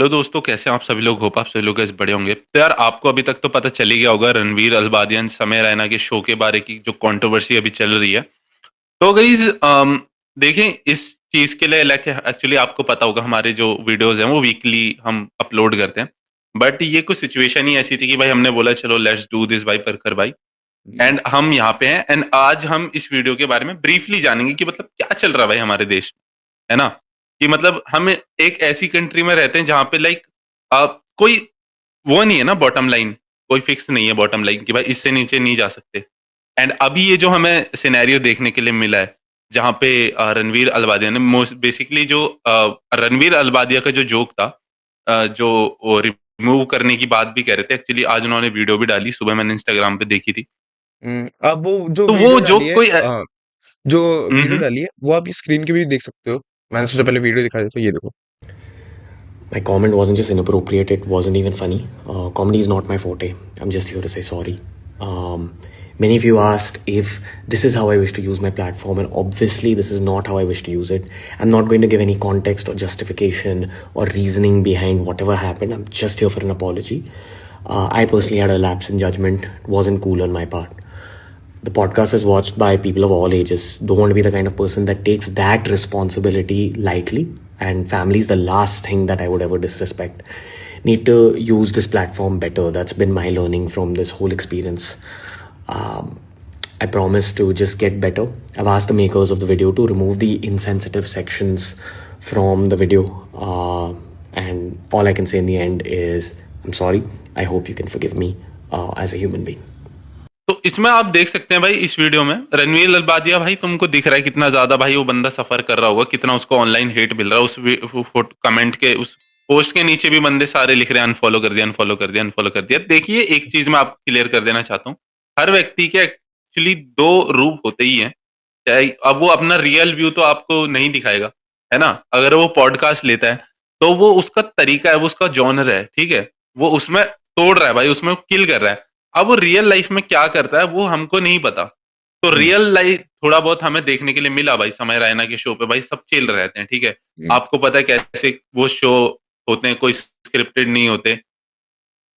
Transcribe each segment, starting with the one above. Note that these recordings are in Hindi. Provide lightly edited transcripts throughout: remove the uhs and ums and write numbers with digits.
हेलो दोस्तों, कैसे हैं आप सभी लोग? होप आप सभी लोग कैसे बड़े होंगे। तो यार आपको अभी तक तो पता चल ही गया होगा रणवीर अल्बादियान समय रैना के शो के बारे की जो कंट्रोवर्सी अभी चल रही है। तो गाइस देखें, इस चीज के लिए लाइक एक्चुअली आपको पता होगा हमारे जो वीडियोस हैं वो वीकली हम अपलोड करते हैं। बट ये कुछ सिचुएशन ही ऐसी थी कि भाई हमने बोला चलो लेट्स डू दिस भाई परखर भाई। हुँ। एंड हम यहाँ पे हैं एंड आज हम इस वीडियो के बारे में ब्रीफली जानेंगे कि मतलब क्या चल रहा है भाई हमारे देश में, है ना? कि मतलब हम एक ऐसी कंट्री में रहते हैं जहाँ पे लाइक कोई वो नहीं है ना बॉटम लाइन, कोई फिक्स नहीं है बॉटम लाइन कि भाई इससे नीचे नहीं जा सकते। एंड अभी ये जो हमें सिनेरियो देखने के लिए मिला है, जहाँ पे रणवीर अल्बादिया ने मोस्ट बेसिकली जो रणवीर अल्बादिया का जो जोक था, जो वो रिमूव करने की बात भी कह रहे थे। एक्चुअली आज उन्होंने वीडियो भी डाली, सुबह मैंने इंस्टाग्राम पे देखी थी। अब वो जो तो वो वीडियो डाली जोक है कोई जो हुँ, वीडियो हुँ। डाली है वो आप स्क्रीन के भी देख सकते हो। मैंने सोचा पहले वीडियो दिखा देता हूँ, ये देखो। My comment wasn't just inappropriate, it wasn't even funny. Comedy is not my forte. I'm just here to say sorry. Many of you asked if this is how I wish to use my platform, and obviously, this is not how I wish to use it. I'm not going to give any context or justification or reasoning behind whatever happened. I'm just here for an apology. I personally had a lapse in judgment. It wasn't cool on my part. The podcast is watched by people of all ages. Don't want to be the kind of person that takes that responsibility lightly. And family is the last thing that I would ever disrespect. Need to use this platform better. That's been my learning from this whole experience. Um, I promise to just get better. I've asked the makers of the video to remove the insensitive sections from the video. And all I can say in the end is, I'm sorry. I hope you can forgive me as a human being. तो इसमें आप देख सकते हैं भाई इस वीडियो में रणवीर ललबादिया भाई तुमको दिख रहा है कितना ज्यादा भाई वो बंदा सफर कर रहा होगा, कितना उसको ऑनलाइन हेट मिल रहा है। कमेंट के उस पोस्ट के नीचे भी बंदे सारे लिख रहे हैं अनफॉलो कर दिया, अनफॉलो कर दिया, अनफॉलो कर दिया। देखिए एक चीज मैं आपको क्लियर कर देना चाहता हूँ, हर व्यक्ति के एक्चुअली दो रूप होते ही हैं। चाहे अब वो अपना रियल व्यू तो आपको नहीं दिखाएगा, है ना? अगर वो पॉडकास्ट लेता है तो वो उसका तरीका है, वो उसका जॉनर है, ठीक है? वो उसमें तोड़ रहा है भाई, उसमें किल कर रहा है। अब वो रियल लाइफ में क्या करता है वो हमको नहीं पता। तो Hmm. रियल लाइफ थोड़ा बहुत हमें देखने के लिए मिला भाई समय रैना के शो पे। भाई सब चिल रहते हैं, ठीक है? Hmm. आपको पता है कैसे वो शो होते हैं, कोई स्क्रिप्टेड नहीं होते,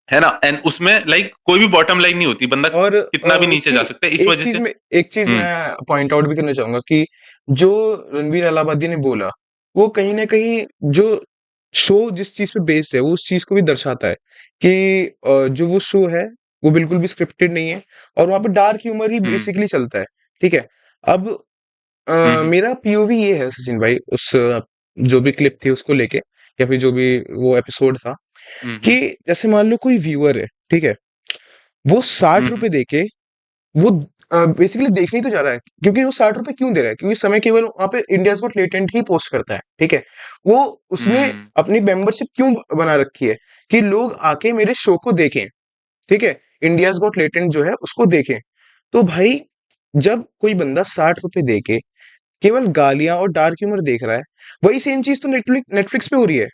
है ना? एंड उसमें लाइक कोई भी बॉटम लाइन नहीं होती, बंदा और कितना भी नीचे उसकी जा सकता है इस वजह से। एक चीज हुँ, मैं पॉइंट आउट भी करना चाहूंगा कि जो रणवीर अलाहाबादी ने बोला, वो कहीं ना कहीं जो शो जिस चीज पे बेस्ड है वो उस चीज को भी दर्शाता है कि जो वो शो है वो बिल्कुल भी स्क्रिप्टेड नहीं है और वहाँ पे डार्क ह्यूमर ही हुँ, बेसिकली चलता है। ठीक है। अब हुँ, हुँ, मेरा पीओवी ये है सचिन भाई, उस जो भी क्लिप थी उसको लेके या फिर जो भी वो एपिसोड था, हुँ, कि हुँ, जैसे मान लो कोई व्यूअर है, ठीक है, वो हुँ, साठ हुँ, रुपए देके वो बेसिकली देखने ही तो जा रहा है। क्योंकि वो 60 रुपए क्यों दे रहा है? क्योंकि समय केवल वहाँ पे इंडियाज़ गॉट टैलेंट ही पोस्ट करता है, ठीक है? वो उसने हुँ, अपनी मेंबरशिप क्यों बना रखी है? कि लोग आके मेरे शो को देखें, ठीक है? इंडियाज़ गॉट टैलेंट जो है उसको देखें। तो भाई जब कोई बंदा 60 रुपए दे के केवल गालियाँ और डार्क ह्यूमर देख रहा है, वही सेम चीज़ तो नेटफ्लिक्स पे हो रही है।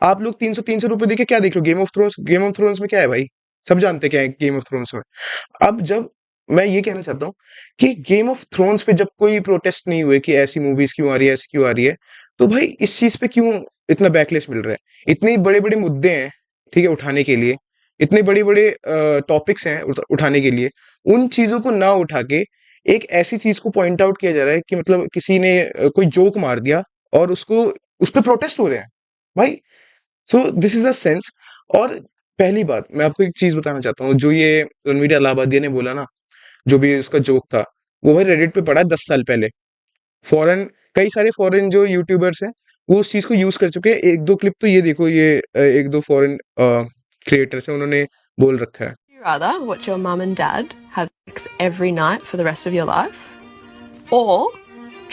आप लोग 300 रुपए देके क्या देख रहे हो? गेम ऑफ थ्रोन्स में क्या है भाई? सब जानते हैं क्या है गेम ऑफ थ्रोन्स में। अब जब मैं ये कहना चाहता हूँ कि गेम ऑफ थ्रोन्स पे जब कोई प्रोटेस्ट नहीं हुए कि ऐसी मूवीज क्यों आ रही है, ऐसी क्यों आ रही है, तो भाई इस चीज पे क्यों इतना बैकलेश मिल रहा है? इतने बड़े बड़े मुद्दे हैं, ठीक है, उठाने के लिए, इतने बड़े बड़े टॉपिक्स हैं उठाने के लिए, उन चीजों को ना उठा के एक ऐसी चीज को पॉइंट आउट किया जा रहा है कि मतलब किसी ने कोई जोक मार दिया और उसको उस पर प्रोटेस्ट हो रहे हैं भाई। So this is the sense. और पहली बात मैं आपको एक चीज बताना चाहता हूँ, जो ये रणवीर अलाहाबादिया ने बोला ना, जो भी उसका जोक था, वो भाई रेडिट पे पड़ा है 10 साल पहले। फॉरेन कई सारे फॉरेन जो यूट्यूबर्स हैं वो उस चीज को यूज कर चुके हैं। एक दो क्लिप तो ये देखो, ये एक दो फॉरेन क्रिएटर्स हैं, उन्होंने बोल रखा है। you rather watch your mum and dad have sex every night for the rest of your life or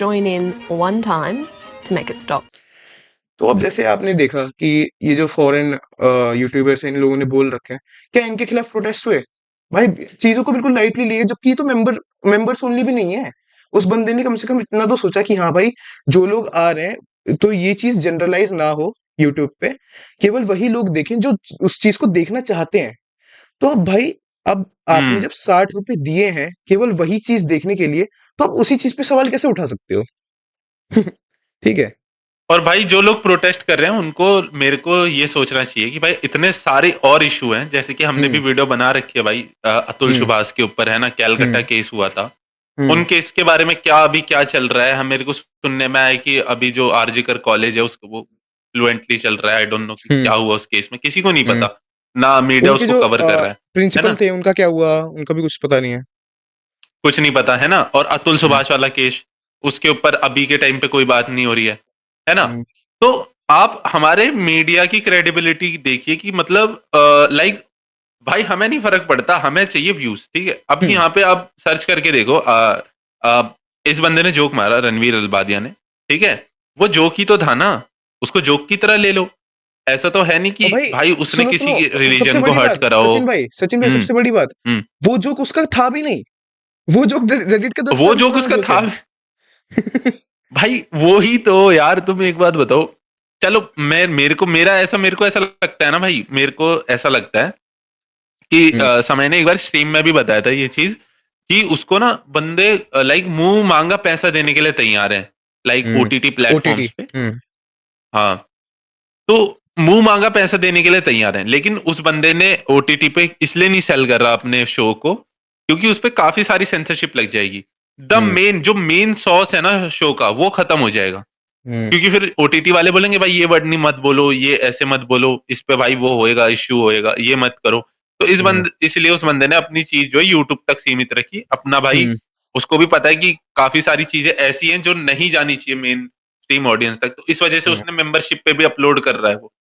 join in one time to make it stop? तो अब जैसे आपने देखा कि ये जो फॉरेन यूट्यूबर्स हैं इन लोगों ने बोल रखे हैं, क्या इनके खिलाफ प्रोटेस्ट हुए? भाई चीजों को बिल्कुल लाइटली लिए, जबकि ये तो मेंबर्स ओनली भी नहीं है। उस बंदे ने कम से कम इतना तो सोचा कि हाँ भाई, जो लोग आ रहे हैं तो ये चीज जनरलाइज ना हो यूट्यूब पे, केवल वही लोग देखें जो उस चीज को देखना चाहते हैं। तो अब भाई, अब आपने हुँ। जब 60 रुपए दिए हैं केवल वही चीज देखने के लिए, तो आप उसी चीज पे सवाल कैसे उठा सकते हो? ठीक है। और भाई जो लोग प्रोटेस्ट कर रहे हैं उनको मेरे को ये सोचना चाहिए कि भाई इतने सारे और इशू हैं, जैसे कि हमने भी हम्म वीडियो बना रखी है भाई अतुल हम्म सुभाष के ऊपर, है ना, कैलकाटा हम्म केस हुआ था। उन हम्म केस के बारे में क्या अभी क्या चल रहा है, हम मेरे को सुनने में आया कि अभी जो आरजीकर कॉलेज है उसको वो फ्लुएंटली चल रहा है। आई डोंट नो कि हम्म क्या हुआ उस केस में, किसी को नहीं हम्म पता, ना मीडिया उनके उसको जो कवर कर रहा है प्रिंसिपल ना, थे उनका क्या हुआ, उनका भी कुछ पता नहीं है। कुछ नहीं पता, है ना। और अतुल हम्म सुभाष वाला केस, उसके ऊपर अभी के टाइम पे कोई बात नहीं हो रही है ना। हम्म तो आप हमारे मीडिया की क्रेडिबिलिटी देखिए कि मतलब लाइक भाई हमें नहीं फर्क पड़ता, हमें चाहिए व्यूज, ठीक है। अब हम्म यहाँ पे आप सर्च करके देखो, इस बंदे ने जोक मारा, रणवीर अलबादिया ने, ठीक है। वो जोक ही तो था ना, उसको जोक की तरह ले लो। ऐसा तो है नहीं और कि भाई भाई उसने सुनो किसी सुनो, की सबसे रिलीजन को बड़ी हर्ट बात करा हो। सचिन भाई हम्म सबसे बड़ी बात, हम्म वो जोक उसका था भी नहीं। वो जोक रेडिट का 10 वो साल जोक पुराना उसका जोक था है। भाई वो ही तो यार, तुम एक बात बताओ। चलो मैं मेरे को ऐसा लगता है ना भाई, मेरे को ऐसा लगता है कि हम्म समय ने एक बार स्ट्रीम में भी बताया था ये चीज, कि उसको ना बंदे लाइक मुंह मांगा पैसा देने के लिए तैयार हैं, लाइक हम्म ओटीटी ओटीटी प्लेटफॉर्म्स पे। हाँ, तो मुंह मांगा पैसा देने के लिए तैयार हैं, लेकिन उस बंदे ने ओटीटी पे इसलिए नहीं सेल कर रहा अपने शो को, क्योंकि उस पे काफी सारी सेंसरशिप लग जाएगी। द हम्म मेन जो मेन सॉस है ना शो का, वो खत्म हो जाएगा। हम्म क्योंकि फिर ओटीटी वाले बोलेंगे भाई ये वर्ड नहीं मत बोलो, ये ऐसे मत बोलो, इस पे भाई वो होएगा, इश्यू होएगा, ये मत करो। तो हम्म इसलिए उस बंदे ने अपनी चीज जो है यूट्यूब तक सीमित रखी अपना भाई। हम्म उसको भी पता है कि काफी सारी चीजें ऐसी हैं जो नहीं जानी चाहिए मेन स्ट्रीम ऑडियंस तक, तो इस वजह से हम्म उसने मेंबरशिप पे भी अपलोड कर रहा है वो,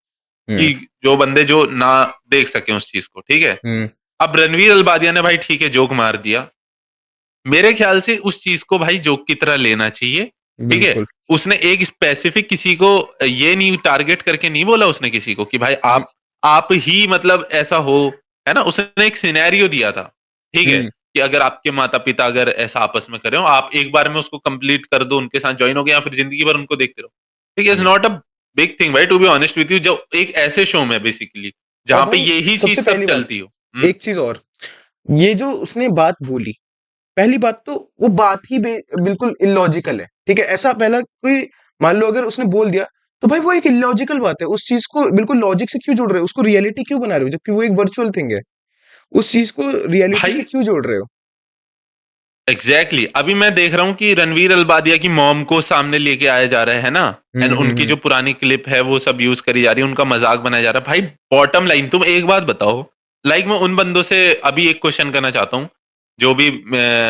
हम्म कि जो बंदे जो ना देख सके उस चीज को, ठीक है। हम्म, अब रणवीर अलबादिया ने भाई ठीक है जोक मार दिया, मेरे ख्याल से उस चीज को भाई जोक की तरह लेना चाहिए, ठीक है। बिल्कुल। उसने एक स्पेसिफिक किसी को ये नहीं टारगेट करके नहीं बोला उसने किसी को कि भाई हम्म आप ही मतलब ऐसा हो, है ना। उसने एक सिनेरियो दिया था, ठीक है, हम्म कि अगर आपके माता पिता अगर ऐसा आपस में करे हो, आप एक बार में उसको कंप्लीट कर दो, उनके साथ ज्वाइन हो गए, या फिर जिंदगी भर उनको देखते रहो, ठीक है। Is hmm. Not a big thing भाई, to be honest with you, जो एक ऐसे शो में बेसिकली और जहां पे भाई यही चीज सबसे सब पहली बात, चलती हो। एक चीज और, ये जो उसने बात बोली, पहली बात तो वो बात ही बिल्कुल इलॉजिकल है, ठीक है। ऐसा पहला कोई, मान लो अगर उसने बोल दिया, तो भाई वो एक इलॉजिकल बात है। उस चीज को बिल्कुल लॉजिक से क्यों जोड़ रहे हो, उसको रियलिटी क्यों बना रहे हो, जबकि वो एक वर्चुअल थिंग है। उस चीज को रियलिटी भाई से क्यों जोड़ रहे हो। एग्जैक्टली अभी मैं देख रहा हूँ कि रणवीर अलबादिया की मॉम को सामने लेके आया जा रहा है ना, एंड उनकी हम्म। जो पुरानी क्लिप है वो सब यूज करी जा रही है, उनका मजाक बनाया जा रहा है। भाई बॉटम लाइन तुम एक बात बताओ, लाइक मैं उन बंदों से अभी एक क्वेश्चन करना चाहता हूँ, जो भी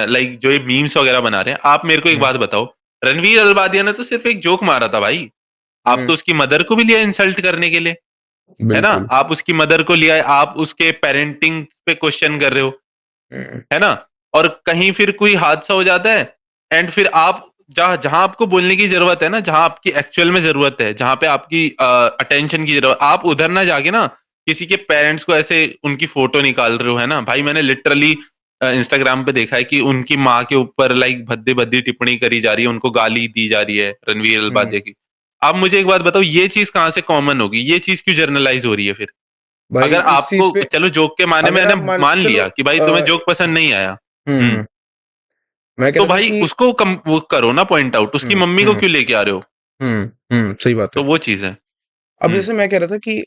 लाइक जो ये मीम्स वगैरह बना रहे हैं, आप मेरे को एक हम्म बात बताओ। रणवीर अलबादिया ने तो सिर्फ एक जोक मारा था भाई, आप हम्म, तो उसकी मदर को भी लिया इंसल्ट करने के लिए, है ना। बिल्कुल। आप उसकी मदर को लिया, आप उसके पेरेंटिंग पे क्वेश्चन कर रहे हो, हम्म है ना। और कहीं फिर कोई हादसा हो जाता है, एंड फिर आप जहां जहां आपको बोलने की जरूरत है ना, जहां आपकी एक्चुअल में जरूरत है, जहां पे आपकी अटेंशन की जरूरत, आप उधर ना जाके ना किसी के पेरेंट्स को ऐसे उनकी फोटो निकाल रहे हो, है ना। भाई मैंने लिटरली इंस्टाग्राम पे देखा है कि उनकी माँ के ऊपर लाइक भद्दी भद्दी टिप्पणी करी जा रही है, उनको गाली दी जा रही है रणवीर हम्म। अलबादिया की। आप मुझे एक बात बताओ, ये चीज कहाँ से कॉमन होगी, ये चीज क्यों जर्नलाइज हो रही है फिर। भाई अगर उस चीज आपको पे, चलो जोक के माने अगर मैंने आप मान मान चलो लिया कि भाई तुम्हें जोक पसंद नहीं आया, हम्म, हम्म, मैं कह तो रहा था भाई कि उसको कम वो करो ना, पॉइंट आउट, उसकी हम्म मम्मी को हम्म क्यों लेके आ रहे हो। सही बात है। तो वो चीज है। अब हम्म जैसे मैं कह रहा था कि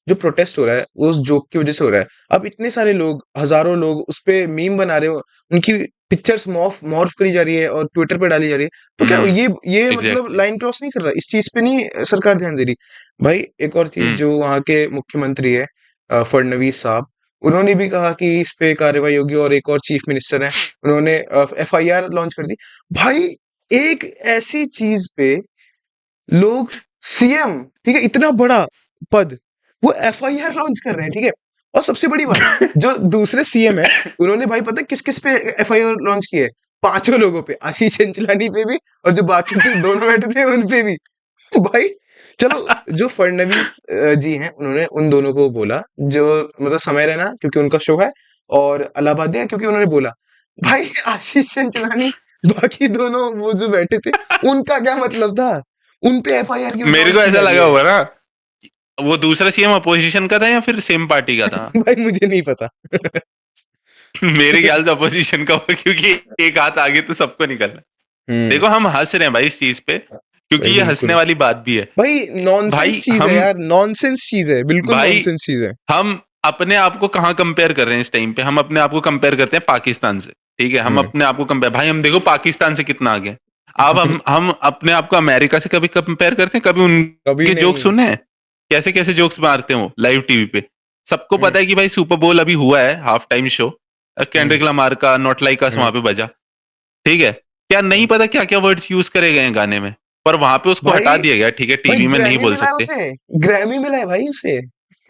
जो प्रोटेस्ट हो रहा है वो उस जोक की वजह से हो रहा है। अब इतने सारे लोग, हजारों लोग उस पे मीम बना रहे हो, उनकी पिक्चर्स मॉर्फ करी जा रही है और ट्विटर पे डाली जा रही है। तो क्या हम्म ये मतलब एग्जैक्टली लाइन क्रॉस नहीं कर रहा, इस चीज पे नहीं सरकार ध्यान दे रही। भाई एक और चीज, हम्म जो वहाँ के मुख्यमंत्री है फडणवीस साहब, उन्होंने भी कहा कि इस पे कार्रवाई होगी, और एक और चीफ मिनिस्टर है, उन्होंने एफआईआर लॉन्च कर दी। भाई एक ऐसी चीज पे लोग, सीएम, ठीक है, इतना बड़ा पद, वो एफआईआर लॉन्च कर रहे हैं, ठीक है। और सबसे बड़ी बात, जो दूसरे सीएम है, उन्होंने भाई पता है किस किस पे एफआईआर लॉन्च की है, पांचों लोगों पे, आशीष चंचलानी पे भी, और जो बाकी थे दोनों बैठे थे उन पे भी। भाई चलो, जो फडणवीस जी हैं, उन्होंने उन दोनों को बोला, जो मतलब समय रहना क्योंकि उनका शो है, और अलाहाबादिया क्योंकि उन्होंने बोला। भाई आशीष चंचलानी, बाकी दोनों वो जो बैठे थे, उनका क्या मतलब था, उन पे एफआईआर क्यों मेरे लॉन्च को की ऐसा जा रही लगा है। होगा ना, वो दूसरा सीएम अपोजिशन का था या फिर सेम पार्टी का था। भाई मुझे नहीं पता। मेरे ख्याल से अपोजिशन का होगा, क्योंकि एक हाथ आगे तो सबको निकलना। हम्म देखो हम हंस रहे हैं भाई इस चीज पे, क्योंकि भाई ये हँसने बिल्कुल वाली बात भी है। भाई, नॉनसेंस भाई चीज है हम यार, नॉनसेंस चीज है, बिल्कुल भाई नॉनसेंस चीज है। हम अपने आप को कहाँ कंपेयर कर रहे हैं इस टाइम पे? हम अपने आप को कंपेयर करते हैं पाकिस्तान से, ठीक है? हम हम्म। अपने आप को कंपेयर, भाई हम देखो पाकिस्तान से कितना आगे हैं। अब हम अपने आप को अमेरिका से कभी कंपेयर करते हैं? कभी कभी उनके जोक नहीं। सुने हैं? कैसे-कैसे जोक्स मारते हैं वो लाइव टीवी पे। सबको हम्म। पता है कि भाई सुपर बोल अभी हुआ है, हाफ टाइम शो। हम्म। केंड्रिक लमार का नॉट लाइक अस हम्म। वहाँ पे बजा, ठीक है? क्या नहीं हम्म। पता क्या-क्या वर्ड्स यूज़ करे गए हैं गाने में, पर वहाँ पे उसको भाई हटा दिया गया, ठीक है? भाई, टीवी में नहीं ग्रैमी बोल मिला है सकते। उसे, ग्रैमी मिला है भाई उसे।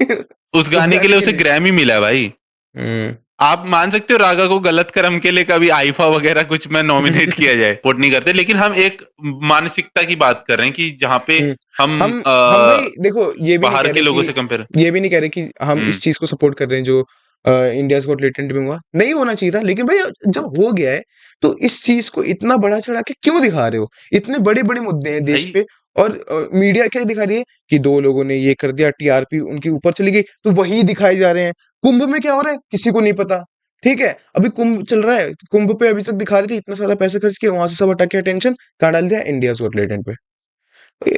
उस उस गाने के गाने लिए के उसे लिए। ग्रैमी मिला है भाई। हम्म। आप मान सकते हो रागा को गलत कर्म के लिए कभी आईफा वगैरह कुछ में नॉमिनेट किया जाए, वोट नहीं करते, लेकिन हम एक मानसिकता की बात कर रहे हैं कि जहाँ पे हम्म। हम हम भाई देखो, ये भी नहीं बाहर कह के रहे लोगों कि से कंपेयर। हम हम्म। इस चीज को सपोर्ट कर रहे हैं जो इंडियाज गॉट लेटेंट में हुआ, नहीं होना चाहिए था, लेकिन भाई जब हो गया है तो इस चीज को इतना बड़ा चढ़ा के क्यों दिखा रहे हो? इतने बड़े बड़े मुद्दे हैं देश भाई पे, और मीडिया क्या दिखा रही है कि दो लोगों ने ये कर दिया, टीआरपी उनके ऊपर चली गई, तो वही दिखाए जा रहे हैं। कुंभ में क्या हो रहा है किसी को नहीं पता, ठीक है? अभी कुंभ चल रहा है, कुंभ पे अभी तक दिखा रहे थे, इतना सारा पैसा खर्च किया, वहां से सब हटा के अटेंशन कहाँ डाल दिया? इंडियाज गॉट लेटेंट पे।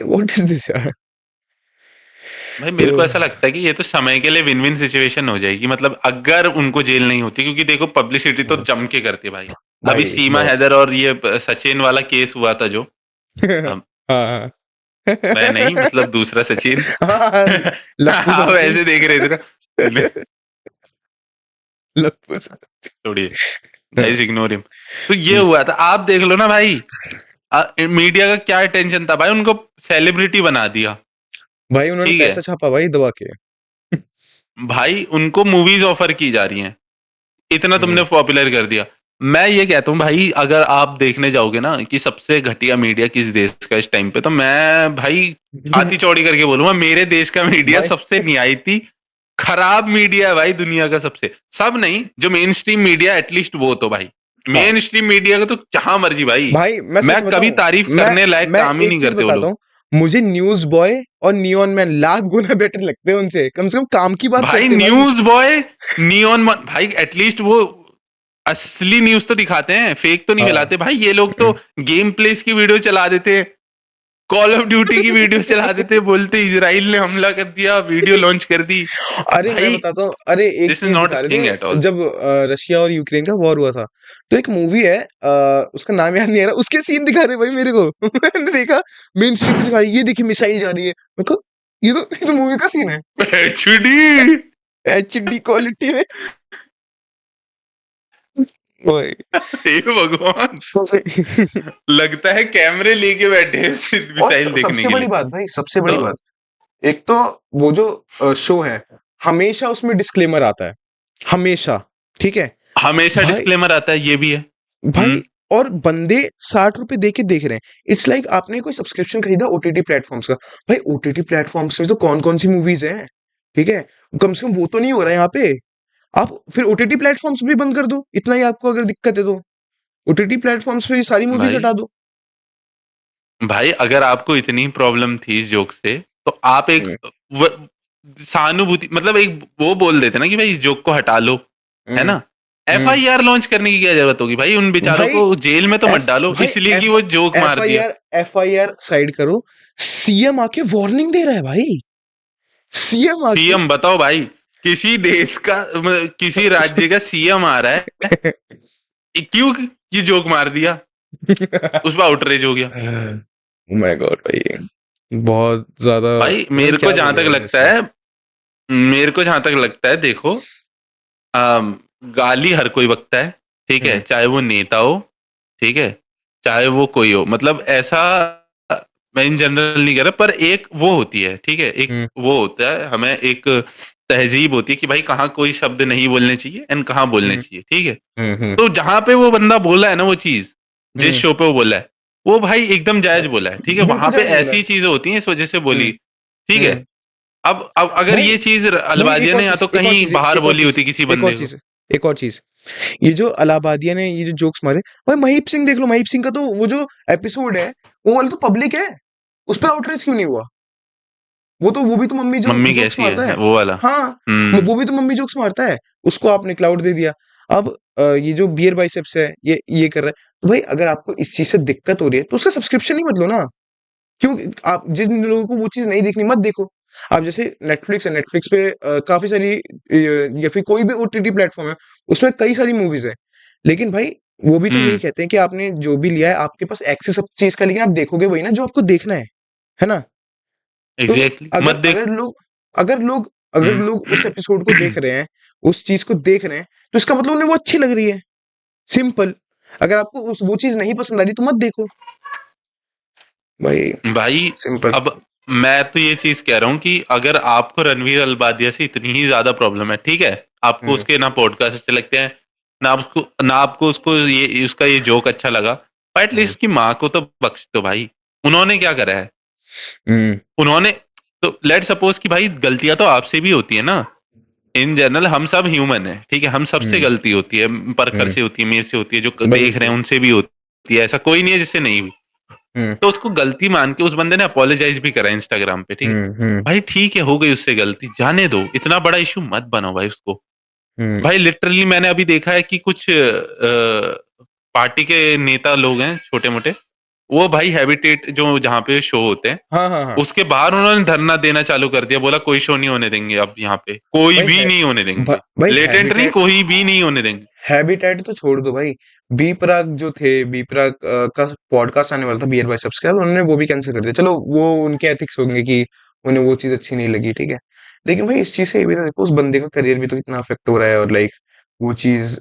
व्हाट इज दिस यार? भाई तो मेरे को ऐसा लगता है कि ये तो समय के लिए विन विन सिचुएशन हो जाएगी, मतलब अगर उनको जेल नहीं होती, क्योंकि देखो पब्लिसिटी तो जम के करती है भाई। अभी भाई सीमा बहुत। हैदर और ये सचिन वाला केस हुआ था जो, हम हाँ। मैं नहीं, मतलब दूसरा सचिन। हाँ, लप्पू सा आप सचिन। ऐसे देख रहे थे ना। लप्पू सा। छोड़िए, गाइस इग्नोर हिम। तो ये हुआ था, आप देख लो ना भाई। मीडिया का क्या टेंशन था भाई, उनको सेलिब्रिटी बना दिया, भाई उन्होंने ठीक है? पैसा छापा भाई दबा के। भाई उनको मूवीज ऑफर की जा रही हैं, इतना तुमने हम्म। पॉपुलर कर दिया। मैं ये कहता हूँ भाई, अगर आप देखने जाओगे ना कि सबसे घटिया मीडिया किस देश का इस टाइम पे, तो मैं भाई छाती चौड़ी करके बोलूंगा मेरे देश का मीडिया भाई सबसे निहायती खराब मीडिया है भाई, दुनिया का सबसे। सब नहीं, जो मेन स्ट्रीम मीडिया एटलीस्ट वो तो भाई, हाँ। मेन स्ट्रीम मीडिया का तो जहां मर्जी भाई, भाई मैं मैं सच कभी बताऊं, तारीफ मैं करने लायक मैं काम ही एक नहीं चीज करते वो बताता लोग। हूँ, मुझे न्यूज बॉय और नियॉन मैन लाख गुना बेटर लगते हैं उनसे, कम से कम काम की बात भाई करते हैं भाई। न्यूज बॉय, भाई एटलीस्ट वो असली न्यूज तो दिखाते हैं, फेक तो नहीं हाँ। फैलाते भाई। ये लोग तो गेम प्लेस की वीडियो चला देते हैं, कॉल ऑफ ड्यूटी की वीडियो चला देते हैं, बोलते इजराइल ने हमला कर दिया, वीडियो लॉन्च कर दी। अरे मैं भाई बताता हूँ, अरे एक दिस इज चीज नॉट दिखा अ रहे थिंग एट थे ऑल। जब रशिया और यूक्रेन का वॉर हुआ था, तो एक मूवी है, उसका नाम याद नहीं आ रहा, उसके सीन दिखा रहे भाई मेरे को। मैंने देखा, मेन स्ट्रीम पे दिखा रही है, ये देखिए मिसाइल जा रही है, मैं कहा ये तो मूवी का सीन है, एचडी। एचडी क्वालिटी में। ओए। हे भगवान, लगता है कैमरे लेके बैठे हैं और मिसाइल देखने सबसे के बड़ी लिए। बात भाई, सबसे बड़ी तो बात, एक तो वो जो शो है, हमेशा उसमें डिस्क्लेमर आता है, हमेशा, ठीक है हमेशा भाई? डिस्क्लेमर आता है, ये भी है। भाई और बंदे 60 रुपए दे के देख रहे हैं। इट्स लाइक आपने कोई सब्सक्रिप्शन खरीदा ओटीटी प्लेटफॉर्म्स का, भाई ओटीटी प्लेटफॉर्म्स पे तो कौन कौन सी मूवीज हैं, ठीक है? कम से कम वो तो नहीं हो रहा है यहाँ पे। आप फिर ओटीटी प्लेटफॉर्म्स भी बंद कर दो, इतना ही आपको अगर दिक्कत है तो ओटीटी प्लेटफॉर्म्स पे ये सारी मूवीज भाई हटा दो। भाई अगर आपको इतनी प्रॉब्लम थी इस जोक से, तो आप एक हम्म। व- सहानुभूति, मतलब एक वो बोल देते ना कि भाई इस जोक को हटा लो, है हम्म। ना? हम्म। एफआईआर लॉन्च करने की क्या जरूरत होगी भाई? उन बेचारों भाई को जेल में तो मत डालो भाई इसलिए कि एफ वो जोक एफ मार आई दिया। R F I R side करो, सीएम आके वार्निंग दे रहा है भाई, सीएम आके। सीएम बताओ भाई, किसी देश का किसी राज्य का सीएम आ रहा है, क्यों ये जोक मार दिया, उस पर आउटरेज हो गया। माय गॉड भाई, बहुत ज्यादा, भाई मतलब क्या बोले यार इसमें। मेरे को जहां तक लगता है, देखो गाली हर कोई बकता है, ठीक है? हम्म। चाहे वो नेता हो, ठीक है? चाहे वो कोई हो, मतलब ऐसा मैं इन जनरल नहीं कह रहा, पर एक वो होती है, ठीक है? एक हम्म। वो होता है, हमें एक तहजीब होती है कि भाई कहाँ कोई शब्द नहीं बोलने चाहिए एंड कहाँ बोलने हम्म। चाहिए, ठीक है? हम्म। तो जहां पे वो बंदा बोला है ना वो चीज, जिस हम्म। शो पे वो बोला है, वो भाई एकदम जायज बोला है, ठीक है? बिल्कुल वहां पे जायज बोला है। ऐसी चीजें होती हैं इस वजह से बोली, हम्म। ठीक है? हम्म। अब अगर भाई ये चीज भाई एक अलबादिया और ने या चीज, तो एक और कहीं चीज, बाहर एक और बोली चीज, होती किसी एक और बंदे को। चीज, एक और चीज, ये जो अलाहाबादिया ने ये जो जोक्स मारे, भाई महीप सिंह देख लो, महीप सिंह का तो वो जो एपिसोड है, वो वाला तो पब्लिक है, उस पर आउटरीच क्यों नहीं हुआ? वो भी तो मम्मी जो मम्मी जोक्स कैसी मारता है है। वो वाला। हाँ, वो भी तो मम्मी जोक्स मारता है, उसको आपने क्लाउड दे दिया। अब ये जो बियर बाइसेप्स है, ये कर रहा है, तो भाई अगर आपको इस चीज से दिक्कत हो रही है तो उसका सब्सक्रिप्शन ही मत लो ना, क्यों? आप जिन लोगों को वो चीज नहीं देखनी मत देखो। आप जैसे नेटफ्लिक्स है, नेटफ्लिक्स पे काफी सारी या फिर कोई भी ओटीटी प्लेटफॉर्म है, उसमें कई सारी मूवीज है। लेकिन भाई वो भी तो यही कहते हैं कि आपने जो भी लिया है आपके पास एक्सेस सब चीज का, लेकिन आप देखोगे वही ना जो आपको देखना है ना? तो एग्जैक्टली अगर मत देख। अगर लोग उस एपिसोड को देख रहे हैं, उस चीज को देख रहे हैं, तो इसका मतलब उन्हें वो अच्छी लग रही है। सिंपल। अगर आपको वो चीज नहीं पसंद आ रही तो मत देखो भाई। भाई सिंपल। अब मैं तो ये चीज कह रहा हूँ कि अगर आपको रणवीर अलबादिया से इतनी ही ज्यादा प्रॉब्लम है, ठीक है, आपको हम्म उसके ना पॉडकास्ट अच्छे लगते हैं, ना आपको उसको ये उसका ये जोक अच्छा लगा, एटलीस्ट हम्म उसकी माँ को तो बख्श दो भाई। उन्होंने क्या करा है? हम्म उन्होंने तो लेट सपोज कि भाई गलतियां तो आपसे भी होती है ना। इन जनरल हम सब ह्यूमन है, ठीक है, हम सबसे हम्म गलती होती है, परखर हम्म, से होती है, मेरे से होती है, जो देख रहे बिल्कुल। हैं उनसे भी होती है, ऐसा कोई नहीं है जिससे नहीं हुई। हम्म तो उसको गलती मान के उस बंदे ने अपोलोजाइज भी करा इंस्टाग्राम पे, ठीक है। हम्म भाई ठीक है, हो गई उससे गलती, जाने दो, इतना बड़ा इशू मत बनाओ भाई उसको। हम्म भाई लिटरली मैंने अभी देखा है कि कुछ पार्टी के नेता लोग हैं छोटे मोटे, वो भाई हैबिटेट जो जहाँ पे शो होते हैं हाँ हाँ हाँ। उसके बाहर उन्होंने धरना देना चालू कर दिया, बोला कोई शो नहीं होने देंगे अब यहाँ पे, कोई भाई भी है नहीं होने देंगे। भाई लेटेंट नहीं, हैबिटेट कोई भी नहीं होने देंगे। हैबिटेट तो छोड़ दो भाई। बी प्राक जो थे, बी प्राक का पॉडकास्ट आने वाला था बियर बाइसेप्स का, उन्होंने वो भी कैंसिल कर दिया। चलो वो उनके एथिक्स होंगे कि उन्हें वो चीज अच्छी नहीं लगी, ठीक है। लेकिन भाई इस चीज से ये भी तो देखो, उस बंदे का करियर भी तो कितना अफेक्ट हो रहा है। और लाइक वो चीज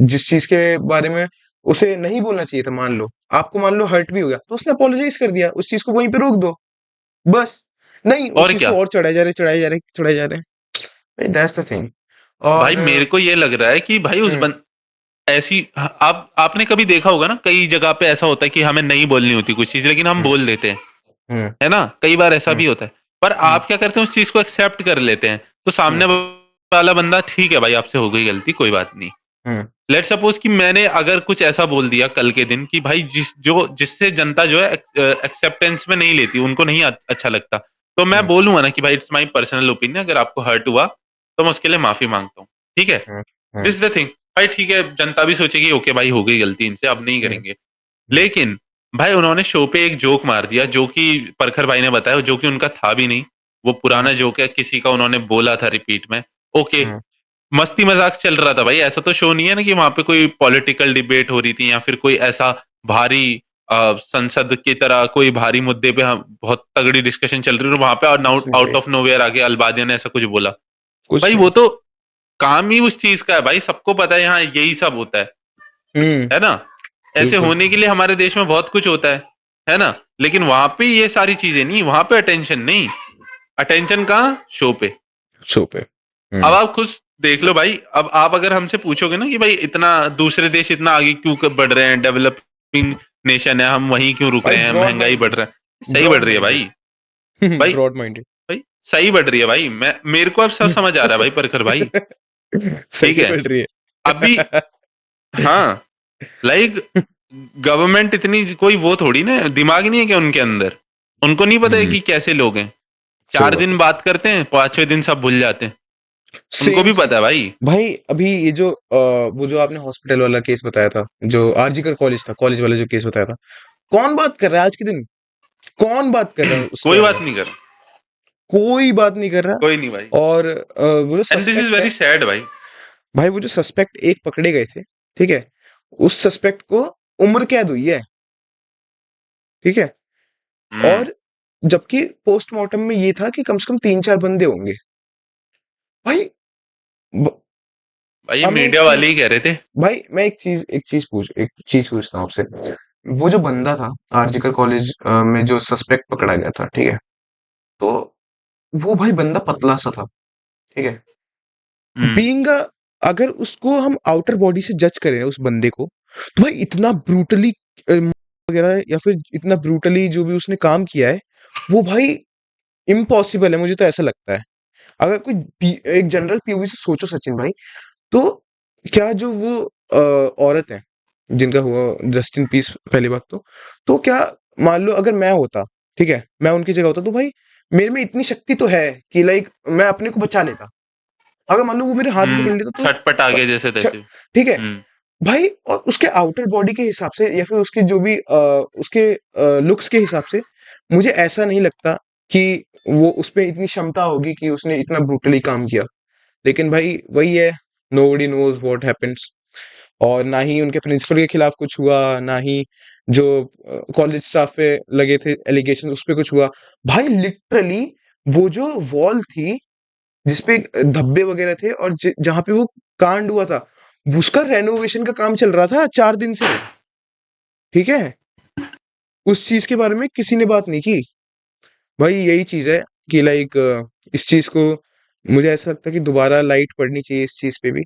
जिस चीज के बारे में उसे नहीं बोलना चाहिए था, मान लो आपको, मान लो हर्ट भी हो गया, तो उसने अपोलोजाइज कर दिया, उस चीज को वहीं पे रोक दो बस। नहीं उस और चीज क्या को और चढ़ाए जा रहे, चढ़ाए जा रहे, चढ़ाए जा रहे हैं। That's the thing. भाई, और मेरे को ये लग रहा है कि भाई उस हम्म ऐसी आप आपने कभी देखा होगा ना, कई जगह पे ऐसा होता है कि हमें नहीं बोलनी होती कुछ चीज लेकिन हम हम्म बोल देते हैं, हम्म है ना? कई बार ऐसा हम्म भी होता है। पर हम्म आप क्या करते हैं, उस चीज को एक्सेप्ट कर लेते हैं, तो हम्म सामने वाला बंदा, ठीक है भाई आपसे हो गई गलती, कोई बात नहीं। हम्म लेट सपोज कि मैंने अगर कुछ ऐसा बोल दिया कल के दिन कि भाई जिससे जनता जो है एक्सेप्टेंस में नहीं लेती, उनको नहीं अच्छा लगता, तो मैं हम्म बोलूंगा ना कि भाई इट्स माय पर्सनल ओपिनियन, अगर आपको हर्ट हुआ तो मैं उसके लिए माफी मांगता हूँ, ठीक है। Hmm hmm this is the thing. भाई ठीक है, जनता भी सोचेगी ओके भाई हो गई गलती इनसे, अब नहीं हम्म करेंगे। हम्म लेकिन भाई उन्होंने शो पे एक जोक मार दिया जो कि परखर भाई ने बताया, जो कि उनका था भी नहीं, वो हम्म पुराना जोक है, किसी का उन्होंने बोला था रिपीट में। ओके, हम्म मस्ती मजाक चल रहा था भाई, ऐसा तो शो नहीं है ना कि वहां पे कोई पॉलिटिकल डिबेट हो रही थी या फिर कोई ऐसा भारी संसद की तरह कोई भारी मुद्दे पे हम बहुत तगड़ी डिस्कशन चल रही है वहां पे, और कुछ नहीं आउट भाई, ऑफ नोवेयर आके अलबादिया ने ऐसा कुछ बोला। कुछ भाई नहीं। वो तो काम ही उस चीज का है भाई, सबको पता है यहाँ यही सब होता हम्म है ना? ऐसे बिल्कुल। होने के लिए हमारे देश में बहुत कुछ होता है ना? लेकिन वहां पे ये सारी चीजें नहीं, वहां पे अटेंशन नहीं, अटेंशन कहाँ? शो पे। शो पे। अब आप खुद देख लो भाई, अब आप अगर हमसे पूछोगे ना कि भाई इतना दूसरे देश इतना आगे क्यों बढ़ रहे हैं, डेवलपिंग नेशन है, हम वहीं क्यों रुक भाई रहे हैं, ब्रॉड महंगाई बढ़ माइंडेड, रहा है, सही बढ़ ब्रॉड रही है माइंडेड। भाई। भाई ब्रॉड माइंडेड। भाई सही बढ़ रही है भाई, मैं मेरे को अब सब समझ आ रहा है भाई परखर भाई। ठीक सही है, बढ़ रही अभी है। हाँ, लाइक गवर्नमेंट इतनी कोई वो थोड़ी ना, दिमाग नहीं है क्या उनके अंदर? उनको नहीं पता है हम्म कि कैसे लोग हैं, सही 4 दिन बात है। बात करते हैं, 5वें दिन सब भूल जाते हैं। उनको सेम भी चीज पता है भाई। भाई। अभी ये जो वो जो आपने हॉस्पिटल वाला केस बताया था, जो आरजीकर कॉलेज था, कॉलेज वाला जो केस बताया था, कौन बात कर रहा है आज के दिन? कौन बात कर रहा है उसके कोई बारे बात में? नहीं कर, कोई बात नहीं कर कोई नहीं भाई, रहा। और वो जो एंड दिस इज सस्पेक्ट है, वेरी सैड भाई। भाई वो जो सस्पेक्ट एक पकड़े गए थे, ठीक है, उस सस्पेक्ट को उम्र कैद हुई है, ठीक है। हम्म। और जबकि पोस्टमार्टम में ये था कि कम से कम 3-4 बंदे होंगे भाई। ब- भाई ये अब मैं एक मीडिया वाले चीज ही कह रहे थे। भाई मैं एक चीज पूछता हूँ आपसे। वो जो बंदा था आरजिकर कॉलेज में जो सस्पेक्ट पकड़ा गया था, ठीक है, तो वो भाई बंदा पतला सा था, ठीक है। हम्म। बीइंग अगर उसको हम आउटर बॉडी से जज करें उस बंदे को, तो भाई इतना ब्रूटली वगैरह या फिर इतना ब्रूटली जो भी उसने काम किया है, वो भाई इम्पॉसिबल है, मुझे तो ऐसा लगता है। अगर कोई एक जनरल पीओवी से सोचो सचिन भाई, तो क्या जो वो औरत है जिनका हुआ, जस्ट इन पीस पहली बात तो क्या, मान लो अगर मैं होता, ठीक है, मैं उनकी जगह होता, तो भाई मेरे में इतनी शक्ति तो है कि लाइक मैं अपने को बचा लेता। अगर मान लो वो मेरे हाथ भी पकड़ लेता तो छटपट प- आगे जैसे छ- तैसे। ठीक है हम्म। भाई। और उसके आउटर बॉडी के हिसाब से या फिर उसके जो भी उसके लुक्स के हिसाब से, मुझे ऐसा नहीं लगता कि वो उसपे इतनी क्षमता होगी कि उसने इतना ब्रूटली काम किया। लेकिन भाई वही है, नोबडी नोज व्हाट हैपेंस। और ना ही उनके प्रिंसिपल के खिलाफ कुछ हुआ, ना ही जो कॉलेज स्टाफ पे लगे थे एलिगेशन उस पे कुछ हुआ। भाई लिटरली वो जो वॉल थी जिसपे धब्बे वगैरह थे और जहाँ पे वो कांड हुआ था, उसका रेनोवेशन का काम चल रहा था 4 दिन से, ठीक है? उस चीज़ के बारे में किसी ने बात नहीं की। भाई यही चीज़ है कि लाइक इस चीज़ को मुझे ऐसा लगता है कि दोबारा लाइट पड़नी चाहिए इस चीज़ पे भी।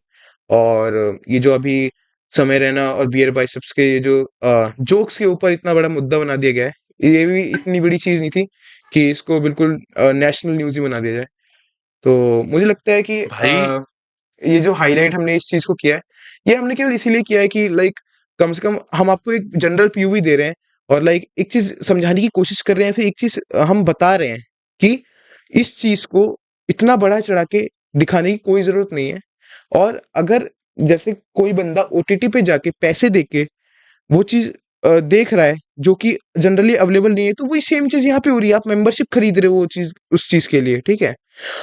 और ये जो अभी समय रैना और बियर बाइसेप्स के ये जो जोक्स के ऊपर इतना बड़ा मुद्दा बना दिया गया है, ये भी इतनी बड़ी चीज़ नहीं थी कि इसको बिल्कुल नेशनल न्यूज़ ही बना दिया जाए। तो मुझे लगता है कि भाई ये जो हाइलाइट हमने इस चीज़ को किया है, ये हमने केवल इसीलिए किया है कि लाइक कम से कम हम आपको एक जनरल पीओवी दे रहे हैं और लाइक एक चीज़ समझाने की कोशिश कर रहे हैं, फिर एक चीज़ हम बता रहे हैं कि इस चीज़ को इतना बढ़ा-चढ़ा के दिखाने की कोई ज़रूरत नहीं है। और अगर जैसे कोई बंदा ओटीटी पे जाके पैसे दे के वो चीज़ देख रहा है जो कि जनरली अवेलेबल नहीं है, तो वही सेम चीज़ यहाँ पे हो रही है। आप मेंबरशिप खरीद रहे हो वो चीज़ उस चीज़ के लिए, ठीक है?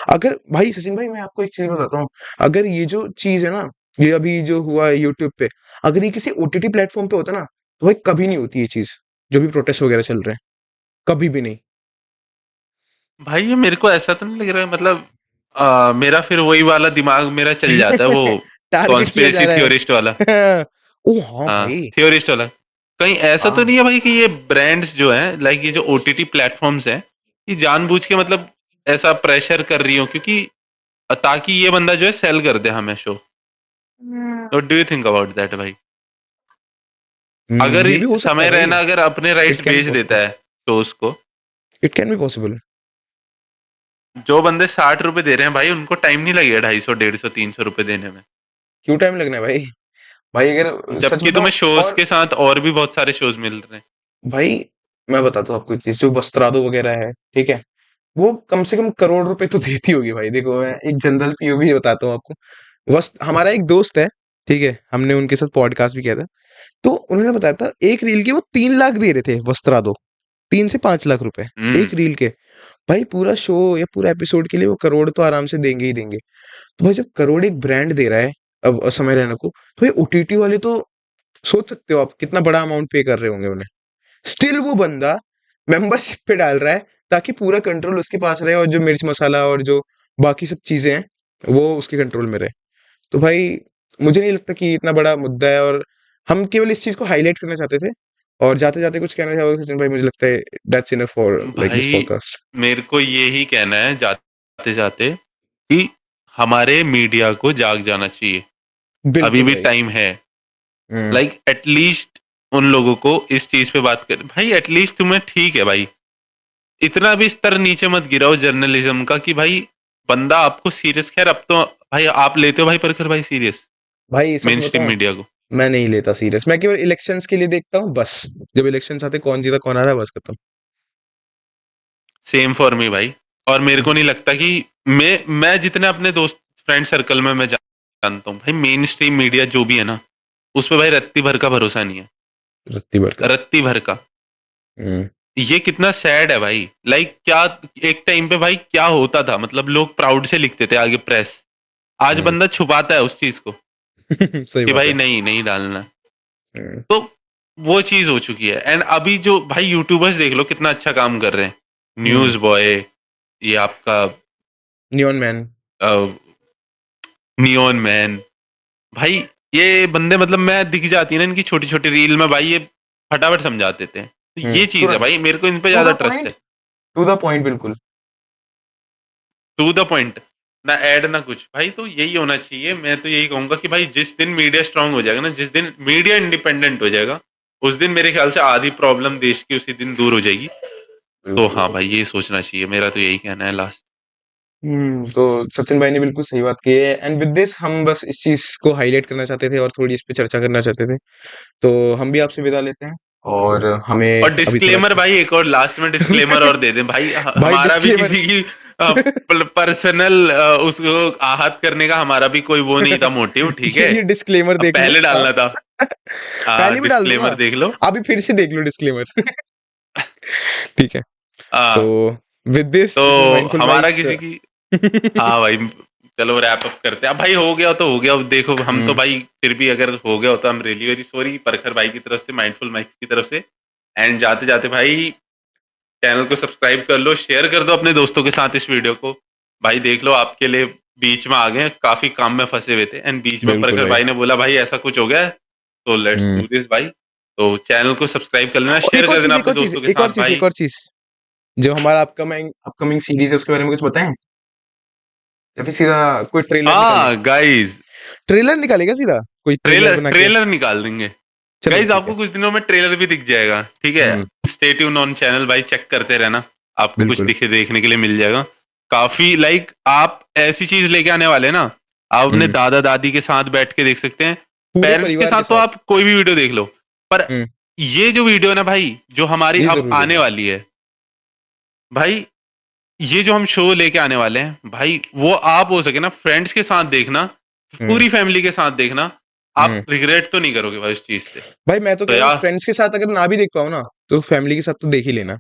अगर भाई सचिन भाई मैं आपको एक चीज़ बताता हूँ, अगर ये जो चीज़ है ना, ये अभी जो हुआ है यूट्यूब पे, अगर ये किसी ओटीटी प्लेटफ़ॉर्म पे होता ना, तो भाई कभी नहीं होती ये चीज़, जो भी प्रोटेस्ट वगैरह चल रहे हैं, कभी भी नहीं। भाई ये मेरे को ऐसा तो नहीं लग रहा है, मतलब मेरा फिर वही वाला दिमाग मेरा चल जाता है, वो टारगेट किया जा कॉन्स्पिरेसी रहा थ्योरिस्ट वाला। है। ओह हाँ हाँ, भाई, थ्योरिस्ट वाला। कहीं ऐसा तो हाँ। नहीं है भाई कि ये ब्रांड्स जो हैं, लाइक ये जो ओटीटी प्लेटफॉर्म्स हैं, ये जानबूझ के मतलब ऐसा प्रेशर कर रही हो, क्योंकि ताकि ये बंदा जो है सेल कर दे हमें show. What do you think about that भाई? अगर ये भी हो सकता है समय भाई, रहना अगर अपने इट राइट्स कैन बी बेच देता पॉसिबल, है शोज को, इट कैन बी पॉसिबल। जो बंदे 60 रुपए दे रहे हैं भाई, उनको टाइम नहीं लगेगा 250, 150, 300 रुपए देने में। क्यों टाइम लगना है भाई? भाई अगर सच जबकि बताऊँ तुम्हें शोज और के साथ और भी बहुत सारे शोज मिल रहे हैं। भाई मैं बताता हूँ आपको एक चीज़, जो वस्त्रादो वगैरह है, ठीक है? वो कम से कम करोड़ रुपए तो देती होगी भाई। देखो मैं एक जनरल पीओवी बताता हूँ आपको। हमारा एक दोस्त है, ठीक है? हमने उनके साथ पॉडकास्ट भी किया था। तो उन्होंने बताया था एक रील के वो 3 लाख दे रहे थे वस्त्रादो। 3 से 5 लाख रुपए हम्म। एक रील के। भाई पूरा शो या पूरा एपिसोड के लिए वो करोड़ तो आराम से देंगे ही देंगे। तो भाई जब करोड़ एक ब्रांड दे रहा है अब समय रैना को, तो ये ओटीटी वाले तो सोच सकते हो आप कितना बड़ा अमाउंट पे कर रहे होंगे उन्हें। स्टिल वो बंदा मेंबरशिप पे डाल रहा है ताकि पूरा कंट्रोल उसके पास रहे और जो मिर्च मसाला और जो बाकी सब चीजें हैं वो उसके कंट्रोल में रहे। तो भाई मुझे नहीं लगता कि इतना बड़ा मुद्दा है, और हम केवल इस चीज को हाईलाइट करना चाहते थे। और जाते जाते कुछ कहना चाहोगे सचिन भाई? मुझे लगता है that's enough for like this भाई पॉडकास्ट। मेरे को यही कहना है जाते जाते कि हमारे मीडिया को जाग जाना चाहिए। अभी बिल्कुल भी भाई। टाइम है। हम्म। लाइक एटलीस्ट उन लोगों को इस चीज पे बात कर, भाई एटलीस्ट तुम्हें ठीक है भाई, इतना भी स्तर नीचे मत गिराओ जर्नलिज्म का कि भाई बंदा आपको सीरियस, खैर अब तो भाई आप लेते हो भाई परखर भाई सीरियस भाई सच मेन स्ट्रीम बताऊं, मीडिया को। मैं नहीं लेता सीरियस। मैं केवल इलेक्शंस के लिए देखता हूँ बस। जब इलेक्शंस आते कौन जीता कौन आ रहा है बस खत्म। सेम फॉर मी भाई। और मेरे को नहीं लगता कि मैं जितने अपने दोस्त फ्रेंड सर्कल में मैं जानता हूँ भाई, मेन स्ट्रीम मीडिया जो भी है ना, उस पे भाई रत्ती भर का भरोसा नहीं है। रत्ती भर का। रत्ती भर का। हम्म। ये कितना सैड है भाई। लाइक क्या एक टाइम पे भाई क्या होता था, मतलब लोग प्राउड से लिखते थे आगे प्रेस। आज हम्म। बंदा छुपाता है उस चीज को सही कि बात भाई है। नहीं नहीं डालना। हम्म। तो वो चीज हो चुकी है। एंड अभी जो भाई यूट्यूबर्स देख लो कितना अच्छा काम कर रहे हैं। हम्म। न्यूज बॉय, ये आपका नियॉन मैन। नियॉन मैन, भाई ये बंदे मतलब मैं दिख जाती है ना इनकी छोटी छोटी रील में भाई, ये फटाफट समझा देते हैं। तो ये चीज है तुरंत भाई, मेरे को इन पे टू ज्यादा द ट्रस्ट पॉइंट, है। टू द पॉइंट बिल्कुल। टू द पॉइंट, ना ऐड ना कुछ भाई। तो यही होना चाहिए। मैं तो यही कहूंगा कि भाई जिस दिन मीडिया स्ट्रांग हो जाएगा ना, जिस दिन मीडिया इंडिपेंडेंट हो जाएगा, उस दिन मेरे ख्याल से आधी प्रॉब्लम देश की उसी दिन दूर हो जाएगी। तो बिल्कुल हाँ भाई। भाई ये सोचना चाहिए, मेरा तो यही कहना है लास्ट। तो सचिन भाई ने बिल्कुल सही बात की है, एंड विद दिस हम बस इस चीज को हाईलाइट करना चाहते थे और थोड़ी इस पे चर्चा करना चाहते थे। तो हम भी आपसे विदा लेते हैं और हमें और अभी थोड़ा डिस्क्लेमर भाई, एक और लास्ट में डिस्क्लेमर और दे दें भाई, भाई हमारा भी डिस्क्लेमर। किसी की पर्सनल उसको आहत करने का हमारा भी कोई वो नहीं था मोटिव, ठीक है? ये डिस्क्लेमर अब देख लो पहले आप। डालना था। पहले भी डाल डिस्क्लेमर दूंगा, देख लो। अभी फिर से देख लो डिस्क्लेमर। ठीक है। सो विद दिस तो माइंडफुल हमारा माइक्स। किसी की हाँ भाई, चलो रैप अप करते हैं अब भाई। हो गया तो हो गया। अब देखो हम तो भाई फिर भी अगर हो गया होता, हम रियली वेरी सॉरी परखर भाई की तरफ से, माइंडफुल माइक्स की तरफ से। एंड जाते जाते भाई चैनल को सब्सक्राइब कर लो, शेयर कर दो अपने दोस्तों के साथ इस वीडियो को। भाई देख लो आपके लिए बीच में आ गए, काफी काम में फंसे हुए थे एंड बीच में बिल्कुल प्रखर भाई। भाई ने बोला भाई ऐसा कुछ हो गया है, तो लेट्स डू दिस भाई। तो चैनल को सब्सक्राइब कर लेना, और शेयर एक और कर चीज, देना एक अपने और चीज, दोस्तों के एक और साथ चीज, भाई। एक और चीज, जो हमारा अपकमिंग अपकमिंग सीरीज है उसके बारे में कुछ बताएं, या फिर सीधा कोई ट्रेलर निकाले? हाँ गाइज, ट्रेलर निकालेगा सीधा, कोई ट्रेलर ट्रेलर बना के? ट्रेलर निकाल देंगे चलो गाइज। ठीक आपको है। कुछ दिनों में ट्रेलर भी दिख जाएगा, ठीक है। स्टे ट्यून ऑन चैनल भाई, चेक करते रहना, आपको कुछ बिल्कुल। दिखे देखने के लिए मिल जाएगा। काफी लाइक आप ऐसी चीज लेके आने वाले हैं ना, आप अपने दादा दादी के साथ बैठ के देख सकते हैं। पूरे पेरेंट्स के परिवार के साथ तो साथ। आप कोई भी वीडियो देख लो, पर ये जो वीडियो है ना भाई, जो हमारी ये अब जरूर आने देखना। वाली है भाई, ये जो हम शो लेके आने वाले हैं भाई, वो आप हो सके ना फ्रेंड्स के साथ देखना, पूरी फैमिली के साथ देखना। आप रिग्रेट तो नहीं करोगे भाई इस चीज से। भाई मैं तो तो कह रहा हूँ यार फ्रेंड्स के साथ अगर ना भी देख पाओ ना, तो फैमिली के साथ तो देख ही लेना।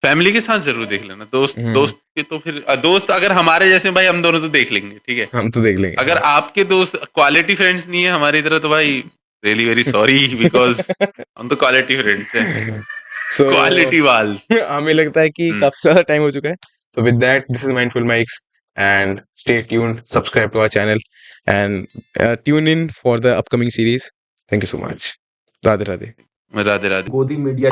फैमिली के साथ जरूर देख लेना। दोस्त हम्म। दोस्त के तो फिर दोस्त अगर हमारे जैसे भाई, हम दोनों तो देख लेंगे, ठीक है। हम तो देख लेंगे, अगर हाँ। आपके दोस्त क्वालिटी फ्रेंड्स नहीं है हमारी तरह, तो भाई रियली वेरी सॉरी, बिकॉज हम तो क्वालिटी फ्रेंड्स हैं, सो क्वालिटी वाल्स। हमें लगता है कि काफी ज्यादा टाइम हो चुका है। So with that, this is Mindful Mics, and stay tuned, subscribe to our channel, and tune in for the upcoming series. Thank you so much. Radhe Radhe. Radhe Radhe. गोदी मीडिया